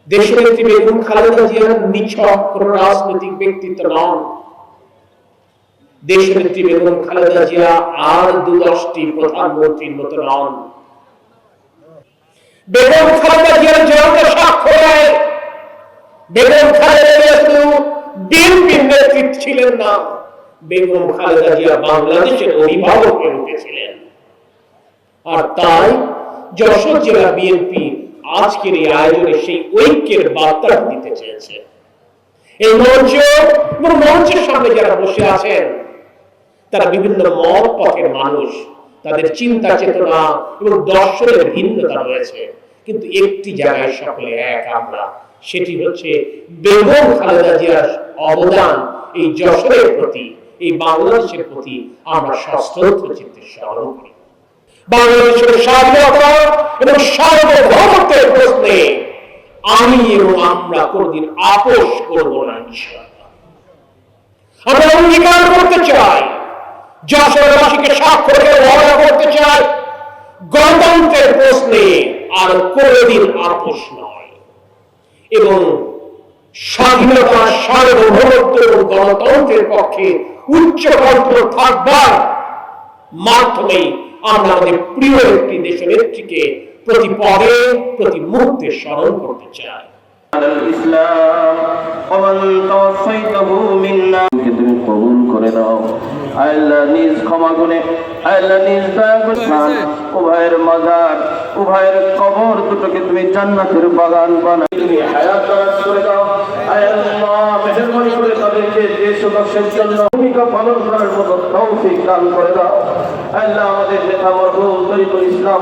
দেশনেত্রী বেগম খালেদা জিয়া নিছক কোন রাজনৈতিক ব্যক্তিত্ব নন। দেশনেত্রী বেগম খালেদা জিয়া আর 10টি প্রধানমন্ত্রীর মতো নন। বেগম খালেদা জিয়ার জন্ম স্বাক্ষর দেয় বেগম খালেদা জিয়া শুধু বিএনপির নেতৃত্ব ছিলেন না, বেগম খালেদা জিয়া বাংলাদেশের অভিভাবকের রূপে ছিলেন। আর তাই যশোর জেলা বিএনপি আজকের এই আয়োজনে সেই ঐক্যের বার্তা দিতে চেয়েছে। এই মঞ্চ এবং মঞ্চের সামনে যারা বসে আছেন তারা বিভিন্ন মত পথের মানুষ, তাদের চিন্তা চেতনা এবং দর্শনের ভিন্নতা রয়েছে, কিন্তু একটি জায়গায় সকলে এক আমরা, সেটি হচ্ছে বেগম খালেদা জিয়ার অবদান এই যশোরের প্রতি, এই বাংলাদেশের প্রতি আমরা সশ্রদ্ধ চিত্তে স্মরণ করি। বাংলাদেশের স্বাধীনতা এবং সার্বভৌমত্বের প্রশ্নে আমি এবং আমরা কোনদিন আপোষ করব না ইনশাআল্লাহ। আমরা অঙ্গীকার করতে চাই, যশোরবাসীকে স্বাক্ষর করে ওয়াদা করতে চাই, গণতন্ত্রের প্রশ্নে আর কোনদিন আপোষ নয় এবং স্বাধীনতা, সার্বভৌমত্ব এবং গণতন্ত্রের পক্ষে উচ্চ কণ্ঠ থাকবার মাধ্যমে আমরা আমাদের প্রিয় একটি দেশনেত্রীকে প্রতি পদে প্রতি মুহূর্তে স্মরণ করতে চাই। ইসলাম ওমান তাওয়াফাইতাহু মিন্না, তুমি কবুল করে নাও আল্লাহ, নিজ ক্ষমা করে আল্লাহ, নিজ দয়া করে উভয়ের মাজার, উভয়ের কবর দুটোকে তুমি জান্নাতের বাগান বানাও, তুমি হায়াত দারাজ করে দাও আল্লাহ। মেহেরবানি করে তাদেরকে দেশ ও দেশের জন্য ভূমিকা পালন করার মতো তৌফিক দান করে দাও আল্লাহ। আমাদের নেতা মরহুম তরিকুল ইসলাম